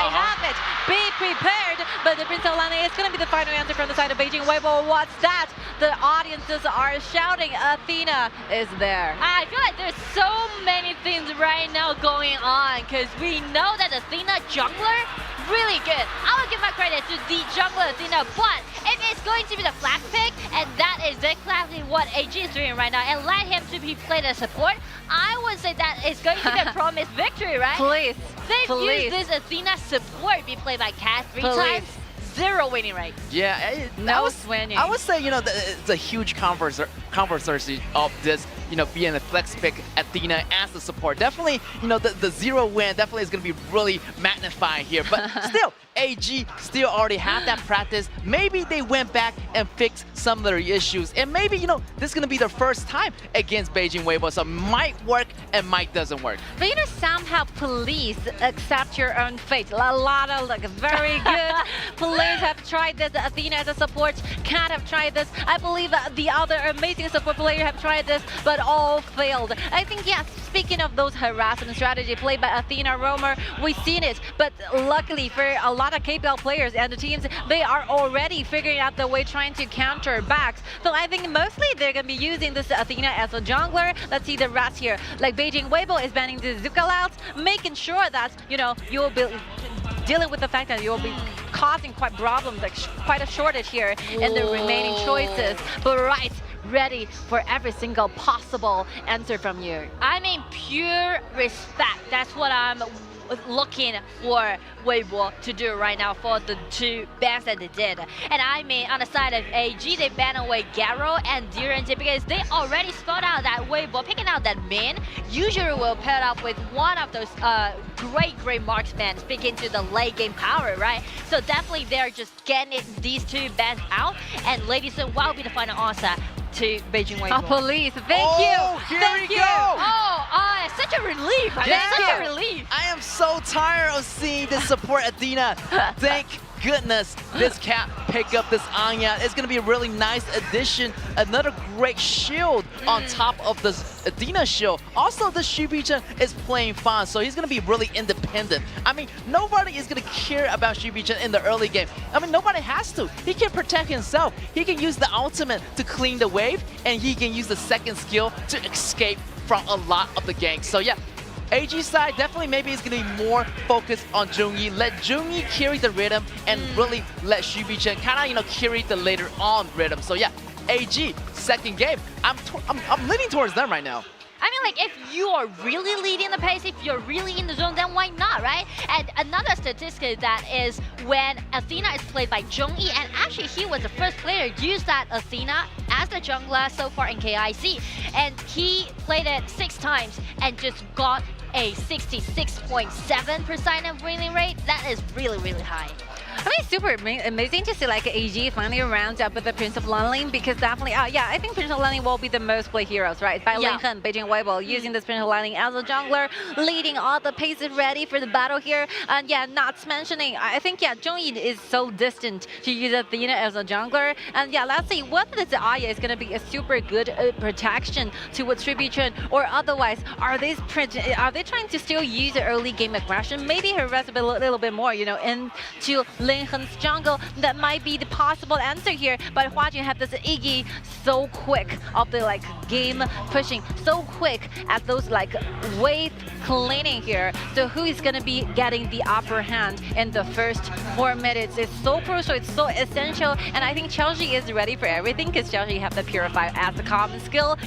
I have it. Be prepared. But the Prince of Lani is going to be the final answer from the side of Beijing.WB. What's that? The audiences are shouting. Athena is there. I feel like there's so many things right now going on because we know that Athena jungler, really good. I will give my credit to the jungler Athena, but if it's going to be the flag pick, and that is exactly what AG is doing right now, and let him to be played as support, I would say that is going to be a promised victory, right? Please. They've Please. used this Athena support be played by Cass 3 times. 0 winning rate. Yeah, No winning. I would say, it's a huge controversy of this, being a flex pick Athena as the support. Definitely, the 0 win definitely is going to be really magnified here. But still, AG still already have that practice. Maybe they went back and fixed some of their issues. And maybe, this is going to be their first time against Beijing.WB. So might work and might doesn't work. But somehow police accept your own fate. A lot of very good police have tried this. Athena as a support, Cat have tried this. I believe the other amazing support player have tried this, but all failed. I think, yes, speaking of those harassment strategy played by Athena Roamer, we've seen it. But luckily for a lot of KPL players and the teams, they are already figuring out the way trying to counter backs. So I think mostly they're going to be using this Athena as a jungler. Let's see the rest here. Like Beijing.WB is banning the Zuka louds, making sure that, you will be dealing with the fact that you'll be causing quite problems, like quite a shortage here in the remaining choices. But ready for every single possible answer from you. I mean, pure respect. That's what I'm looking for Weibo to do right now for the 2 bans that they did. And I mean, on the side of AG, they banned away Garo and Durant because they already spelled out that Weibo, picking out that main, usually will pair up with one of those great marksmen, speaking to the late game power, right? So definitely they're just getting these 2 bans out, and ladies and will be the final answer to Beijing.WB. Police, thank you. Here we go. Oh, such a relief. Such a relief. I am so tired of seeing this support Athena. Thank goodness this Cat pick up this Anya. It's going to be a really nice addition. Another great shield on top of this Athena shield. Also, the Shubi-chan is playing fine, so he's going to be really independent. I mean, nobody is going to care about Shubi-chan in the early game. I mean, nobody has to. He can protect himself. He can use the ultimate to clean the wave, and he can use the second skill to escape from a lot of the ganks. So yeah, AG side definitely maybe is going to be more focused on Jungyi. Let Jungyi carry the rhythm and really let Shubi-chan kind of carry the later on rhythm. So yeah, AG second game. I'm leaning towards them right now. I mean, like, if you are really leading the pace, if you're really in the zone, then why not, right? And another statistic that is when Athena is played by Zhongyi, and actually he was the first player to use that Athena as the jungler so far in KIC. And he played it 6 times and just got a 66.7% of winning rate. That is really high. I mean, super amazing to see like AG finally rounds up with the Prince of Lanling, because definitely, yeah, I think Prince of Lanling will be the most played heroes, right? By Lincoln, Beijing.WB using this Prince of Lanling as a jungler, leading all the paces ready for the battle here. And yeah, not mentioning, I think, yeah, Zhongyi is so distant to use Athena as a jungler. And yeah, let's see whether this Aya is going to be a super good protection towards Shubi-chan, or otherwise, are they trying to still use the early game aggression? Maybe harass a little bit more, into Linhen's jungle. That might be the possible answer here. But Huajun have this Iggy so quick of the game pushing, so quick at those wave cleaning here. So who is gonna be getting the upper hand in the first 4 minutes? It's so crucial, it's so essential, and I think Chelsea is ready for everything because Chelsea have the Purify as a common skill,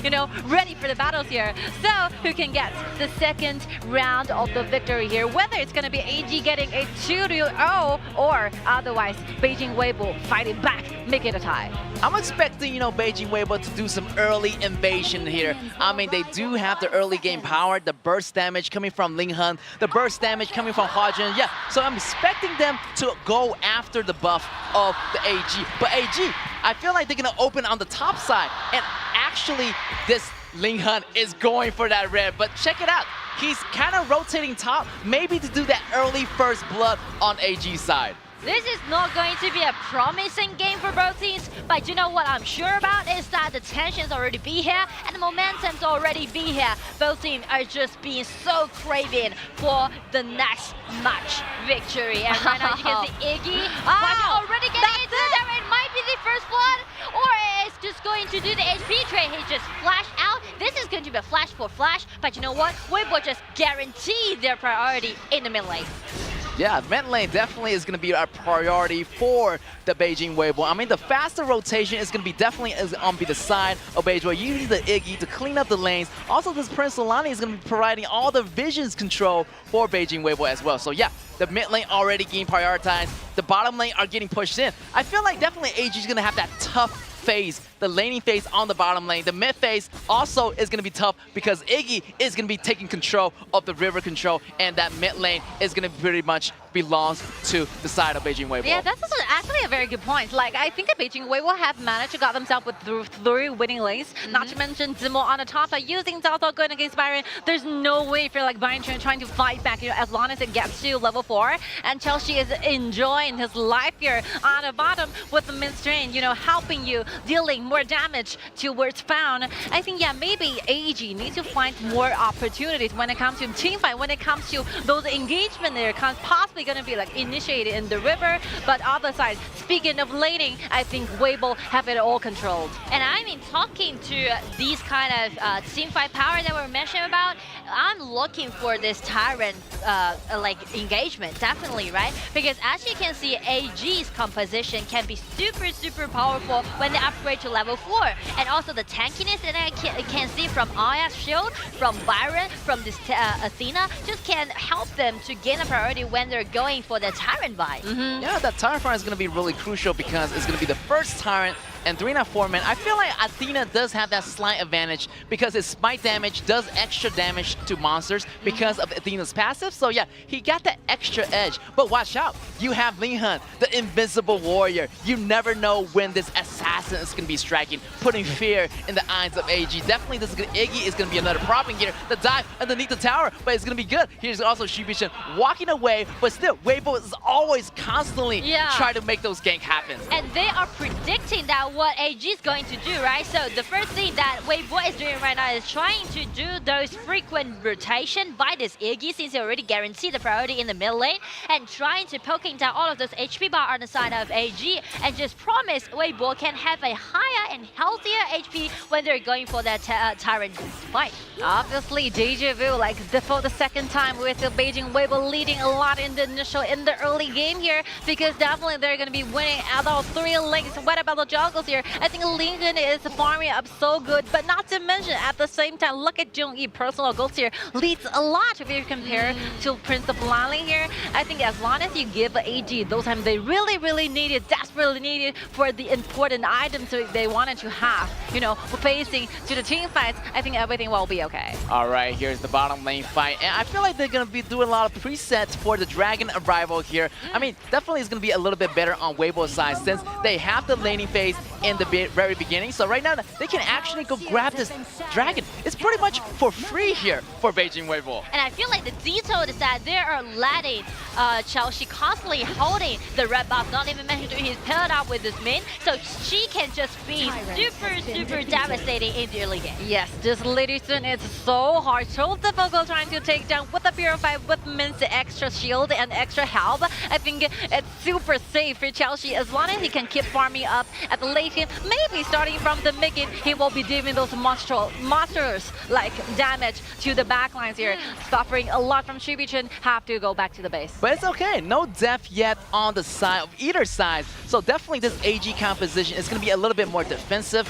ready for the battles here. So who can get the second round of the victory here? Whether it's gonna be AG getting a 2-0 or otherwise Beijing.WB fighting back, make it a tie. I'm expecting, Beijing.WB to do some early invasion here. I mean, they do have the early game power, the burst damage coming from Linghen, the burst damage coming from Huajun. Yeah, so I'm expecting them to go after the buff of the AG. But AG, I feel like they're going to open on the top side. And actually, this Linghen is going for that red. But check it out. He's kind of rotating top, maybe to do that early first blood on AG side. This is not going to be a promising game for both teams, but you know what I'm sure about is that the tension's already be here and the momentum's already be here. Both teams are just being so craving for the next match victory. And right now you can see Iggy already getting into the tower. It might be the first blood, or it's just going to do the HP trade. He just flashed out. This is going to be a flash for flash, but you know what? Weibo just guaranteed their priority in the mid lane. Yeah, mid lane definitely is going to be a priority for the Beijing.WB. I mean, the faster rotation is going to be definitely on the side of Beijing. You need the Iggy to clean up the lanes. Also, this Prince Solani is going to be providing all the visions control for Beijing.WB as well. So yeah, the mid lane already getting prioritized. The bottom lane are getting pushed in. I feel like definitely AG is going to have that tough phase, the laning phase on the bottom lane. The mid phase also is going to be tough because Iggy is going to be taking control of the river control, and that mid lane is going to pretty much belongs to the side of Beijing.WB. Yeah, that's actually a very good point. Like, I think that Beijing.WB have managed to got themselves with three winning lanes. Not to mention Zimo on the top side using Zhao good against Byron. There's no way for like Byron trying to fight back, you know, as long as it gets to level 4. And Chelsea is enjoying his life here on the bottom with the mid strain, you know, helping you, dealing more damage towards Found. I think, yeah, maybe AG needs to find more opportunities when it comes to team fight, when it comes to those engagement there, possibly going to be like initiated in the river. But other side, speaking of laning, I think Weibo have it all controlled. And I mean, talking to these kind of team fight power that we're mentioning about, I'm looking for this Tyrant like engagement, definitely, right? Because as you can see, AG's composition can be super powerful when they upgrade to level 4. And also the tankiness that I can see from Aya's shield, from Byron, from this Athena, just can help them to gain a priority when they're going for the Tyrant buy. Yeah, that Tyrant farm is going to be really crucial because it's going to be the first Tyrant and 3-4 man. I feel like Athena does have that slight advantage because his smite damage does extra damage to monsters because of Athena's passive. So yeah, he got that extra edge. But watch out, you have Linhan, the invincible warrior. You never know when this assassin is going to be striking, putting fear in the eyes of AG. Definitely this is Iggy is going to be another problem here. The dive underneath the tower, but it's going to be good. Here's also Shibishin walking away, but still, Weibo is always constantly trying to make those gank happen. And they are predicting that what AG is going to do, right? So the first thing that Weibo is doing right now is trying to do those frequent rotation by this Iggy, since he already guaranteed the priority in the mid lane, and trying to poking down all of those HP bar on the side of AG, and just promise Weibo can have a higher and healthier HP when they're going for that Tyrant fight. Obviously, Deja Vu, like for the second time with the Beijing.WB leading a lot in the early game here, because definitely they're going to be winning out of 3 lanes. What about the juggles here? I think Lincoln is farming up so good, but not to mention at the same time, look at Jung-Yi personal goals here leads a lot if you compare to Prince of Lanling here. I think as long as you give AG those times they really needed, desperately needed for the important items they wanted to have, you know, facing to the team fights, I think everything will be okay. All right, here's the bottom lane fight, and I feel like they're going to be doing a lot of presets for the Dragon arrival here. I mean, definitely it's going to be a little bit better on Weibo's side since they have the laning phase in the very beginning. So right now, they can actually go grab this Dragon. It's pretty much for free here for Beijing.WB. And I feel like the detail is that they are letting Chelsea constantly holding the red buff, not even mentioning he's paired up with this main, so she can just be super devastating in the early game. Yes, this Lady Sun is so hard, so difficult trying to take down with the Purify, with Min's extra shield and extra health. I think it's super safe for Chelsea as long as he can keep farming up at the late game. Maybe starting from the mid game, he will be dealing those monsters like damage to the backlines here. Suffering a lot from Shibichin, have to go back to the base. But it's okay, no death yet on the side of either side. So definitely this AG composition is going to be a little bit more defensive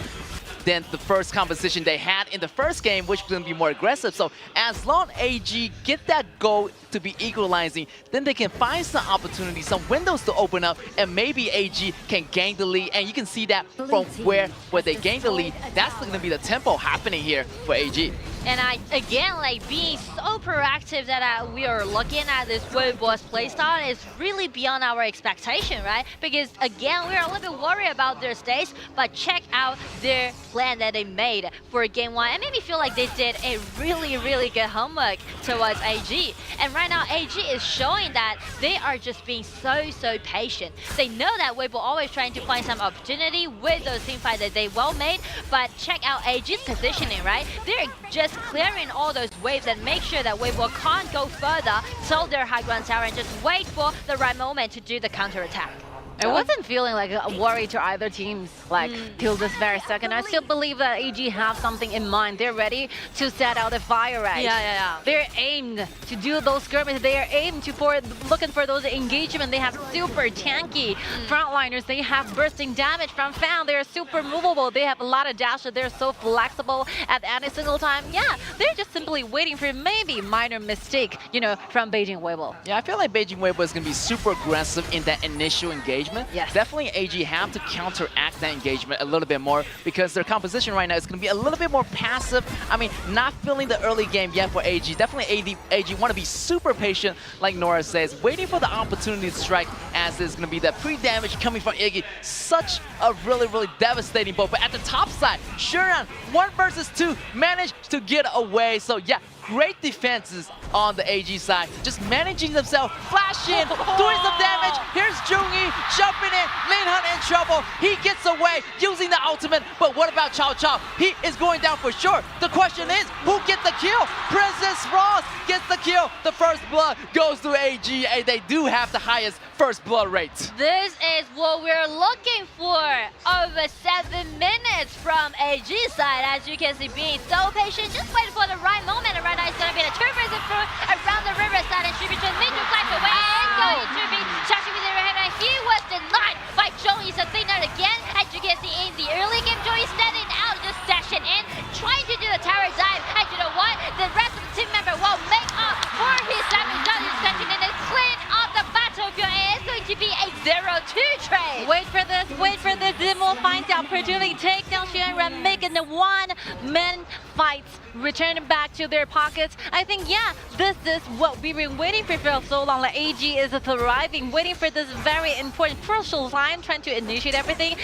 than the first composition they had in the first game, which was going to be more aggressive. So as long as AG get that goal to be equalizing, then they can find some opportunities, some windows to open up, and maybe AG can gain the lead. And you can see that from where they gain the lead, that's going to be the tempo happening here for AG. And again, like being so proactive that we are looking at this Weibo's playstyle is really beyond our expectation, right? Because again, we are a little bit worried about their stakes, but check out their plan that they made for game 1. It made me feel like they did a really, really good homework towards AG. And right now, AG is showing that they are just being so patient. They know that Weibo always trying to find some opportunity with those team fights that they well made, but check out AG's positioning, right? They're just clearing all those waves and make sure that Weibo can't go further, sell their high ground tower and just wait for the right moment to do the counter attack. I wasn't feeling like a worry to either teams like till this very second. I still believe that AG have something in mind. They're ready to set out a fire rate. Yeah. They're aimed to do those skirmishes. They are aimed to looking for those engagement. They have super tanky frontliners. They have bursting damage from Fan. They're super movable. They have a lot of dash. They're so flexible at any single time. Yeah, they're just simply waiting for maybe minor mistake, you know, from Beijing.WB. Yeah, I feel like Beijing.WB is going to be super aggressive in that initial engagement. Yes. Definitely AG have to counteract that engagement a little bit more because their composition right now is going to be a little bit more passive. I mean, not feeling the early game yet for AG. Definitely AG want to be super patient, like Nora says, waiting for the opportunity to strike as there's going to be that pre-damage coming from Iggy. Such a really devastating blow. But at the top side, Shuran, 1 versus 2, managed to get away. So yeah, great defenses on the AG side. Just managing themselves, flash in, doing some damage. Here's Jungi jumping in, Linhan in trouble. He gets away using the ultimate, but what about Cao Cao? He is going down for sure. The question is, who gets the kill? Princess Ross gets the kill. The first blood goes to AG, and they do have the highest first blood rate. This is what we're looking for. Over 7 minutes from AG side. As you can see, being so patient, just wait for the right moment. And right now it's going to be the 2 versus 4 around the riverside, and should be transmitted to flash away. And going to be Shashi with the and he was denied by Joey's Athena again. As you can see in the early game, Joey standing out, just dashing in, trying to do the tower dive. And you know what? The rest of the team member will make up for his damage done. He's dashing in and clean up the battlefield. And it's going to be a 0-2 trade. Wait for this, then we'll find the opportunity. Take down Shuran, making the one-man fights, returning back to their pockets. I think, yeah, this is what we've been waiting for so long. Like AG is thriving, waiting for this very important crucial time, trying to initiate everything.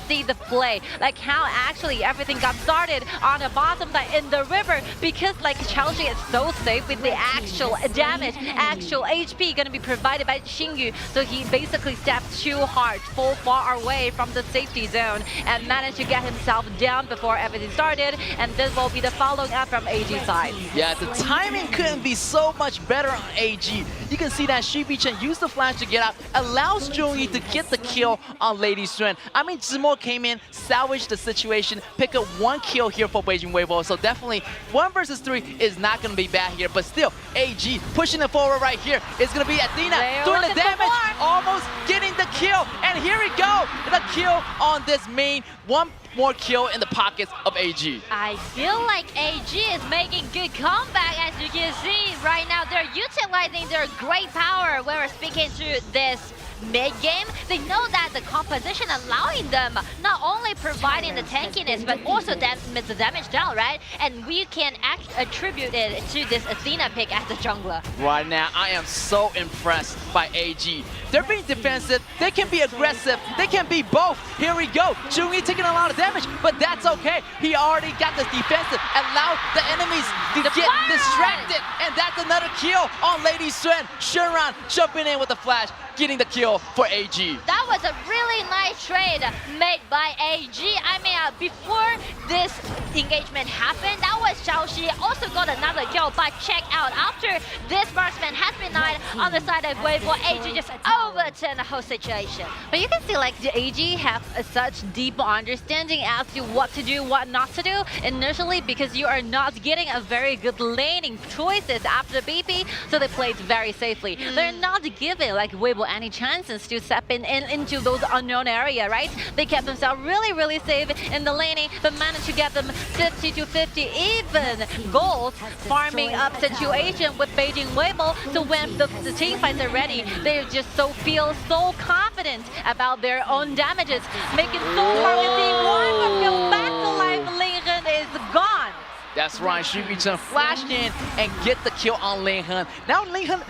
See the play, like how actually everything got started on the bottom side in the river, because like Chelsea is so safe with the actual damage, actual HP gonna be provided by Xingyu. So he basically stepped too hard, far away from the safety zone, and managed to get himself down before everything started. And this will be the following up from AG side. Yeah, the timing couldn't be so much better on AG. You can see that Shibi Chen used the flash to get out, allows Jungi to get the kill on Lady Strand. I mean, Zimo came in, salvaged the situation, pick up 1 kill here for Beijing.WB. So definitely 1 versus 3 is not going to be bad here. But still, AG pushing it forward right here. It's going to be Athena doing the damage, almost getting the kill. And here we go, the kill on this main. 1 more kill in the pockets of AG. I feel like AG is making good comeback. As you can see right now, they're utilizing their great power when we're speaking to this mid-game. They know that the composition allowing them not only providing the tankiness, but also the damage down, right? And we can attribute it to this Athena pick as the jungler. Right now, I am so impressed by AG. They're being defensive, they can be aggressive, they can be both. Here we go, Jungi taking a lot of damage, but that's okay. He already got the defensive, allowed the enemies to get distracted, and that's another kill on Lady Suen. Shuran jumping in with the flash, getting the kill for AG. That was a really nice trade made by AG. I mean, before this engagement happened, that was Xiaoxi also got another kill, but check out, after this marksman has been denied on the side of Weibo, AG just overturned the whole situation. But you can see like the AG have such deep understanding as to what to do, what not to do initially, because you are not getting a very good laning choices after the BP, so they played very safely. They're not giving like Weibo any chances to step in into those unknown area, right? They kept themselves really safe in the laning, but managed to get them 50 to 50 even goals, farming up situation with Beijing.WB. So when the team fights are ready, they just feel so confident about their own damages, making so hard to see one go back to life. Lincoln is gone. That's right, Xu Yucheng flashed in and get the kill on Ling Hen. Now Ling Hen,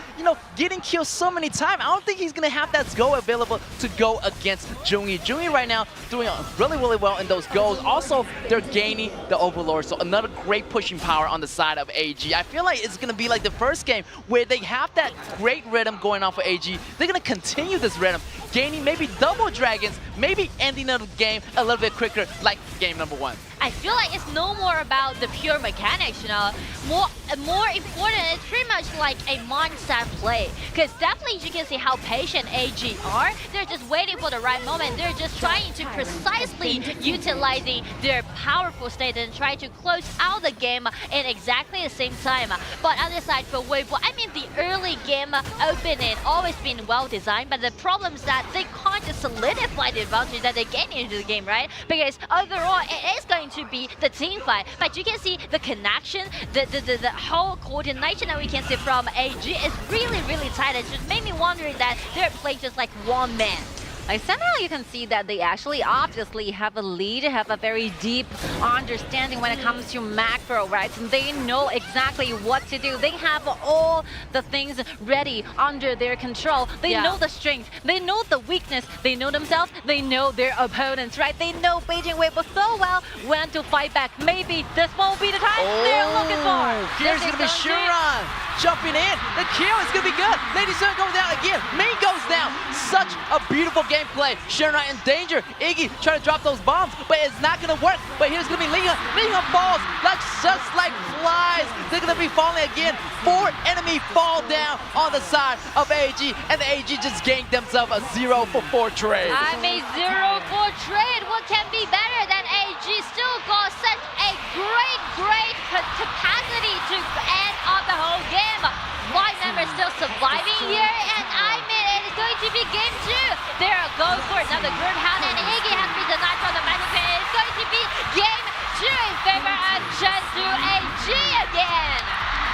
getting killed so many times, I don't think he's going to have that go available to go against Junyi. Junyi right now doing really, really well in those goals. Also, they're gaining the Overlord, so another great pushing power on the side of AG. I feel like it's going to be like the first game where they have that great rhythm going on for AG. They're going to continue this rhythm, gaining maybe double dragons, maybe ending the game a little bit quicker like game number 1. I feel like it's no more about the pure mechanics, More important, it's pretty much like a mindset play. Because definitely you can see how patient AG are. They're just waiting for the right moment. They're just trying to precisely utilizing their powerful state and try to close out the game in exactly the same time. But on the side for Weibo, I mean the early game opening always been well designed, but the problem is that they can't just solidify the advantage that they gain into the game, right? Because overall it is going to be the team fight, but you can see the connection, the whole coordination that we can see from AG is really, really tight. It just made me wondering that they're playing just like one man. Like somehow you can see that they actually obviously have a lead, have a very deep understanding when it comes to macro, right? And they know exactly what to do. They have all the things ready under their control. They know the strength, they know the weakness, they know themselves, they know their opponents, right? They know Beijing.WB so well when to fight back. Maybe this won't be the time they're looking for. Here's going to be Shuran jumping in. The kill is going to be good. Lady Sun goes down again. Main goes down. Such a beautiful gameplay. Shuran in danger. Iggy trying to drop those bombs, but it's not going to work. But here's going to be Ling Hen. Ling Hen falls just like flies. They're going to be falling again. 4 enemy fall down on the side of AG, and the AG just gained themselves a 0-for-4 trade. I mean 0-4 trade. What can be better than AG? Still got such a great capacity to end off the whole game. White member still surviving here, and I mean it is going to be game 2. They are going for another group hound, and Iggy has been denied from the magic pit. It's going to be game 2 in favor of Chengdu.AG again.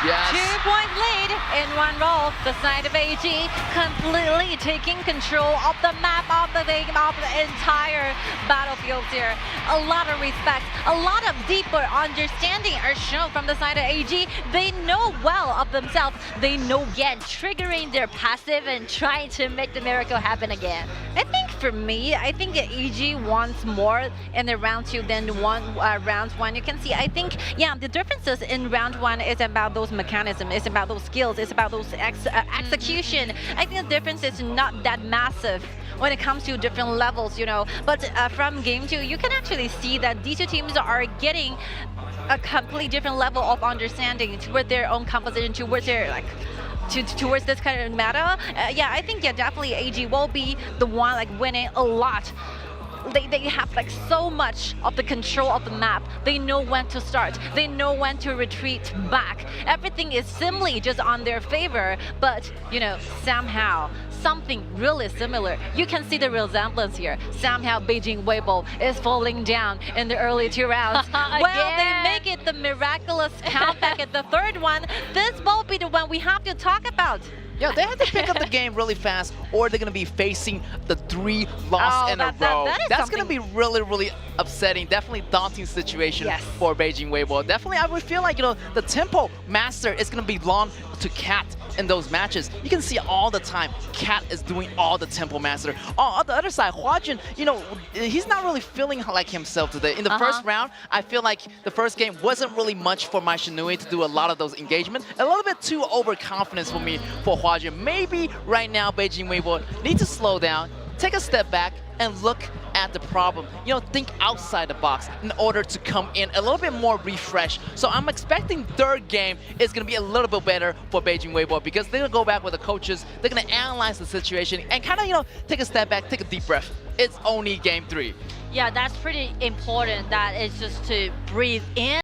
Yes. 2-point lead in one roll. The side of AG completely taking control of the map, of the game, of the entire battlefield here. A lot of respect, a lot of deeper understanding are shown from the side of AG. They know well of themselves. They know again, triggering their passive and trying to make the miracle happen again. I think for me, I think AG wants more in the round 2 than round 1. You can see, I think, the differences in round 1 is about those mechanisms, it's about those skills, it's about those execution. I think the difference is not that massive when it comes to different levels, But from game 2, you can actually see that these two teams are getting a completely different level of understanding toward their own composition, towards their towards this kind of meta. I think definitely AG will be the one winning a lot. They have so much of the control of the map. They know when to start. They know when to retreat back. Everything is simply just on their favor, but somehow something really similar. You can see the resemblance here. Somehow Beijing.WB is falling down in the early 2 rounds. Well, they make it the miraculous comeback at the 3rd one. This will be the one we have to talk about. Yeah, they have to pick up the game really fast, or they're going to be facing the 3 losses in a row. That's going to be really, really upsetting. Definitely daunting situation for Beijing.WB. Definitely, I would feel like, the tempo master is going to belong to Cat in those matches. You can see all the time, Cat is doing all the tempo master. On the other side, Huajun, he's not really feeling like himself today. In the first round, I feel like the first game wasn't really much for my Shinui to do a lot of those engagements. A little bit too overconfidence for me for Huajun. Maybe right now, Beijing.WB need to slow down, take a step back, and look at the problem. Think outside the box in order to come in a little bit more refreshed. So I'm expecting 3rd game is going to be a little bit better for Beijing.WB because they're going to go back with the coaches. They're going to analyze the situation and kind of, take a step back, take a deep breath. It's only game 3. Yeah, that's pretty important. That is just to breathe in.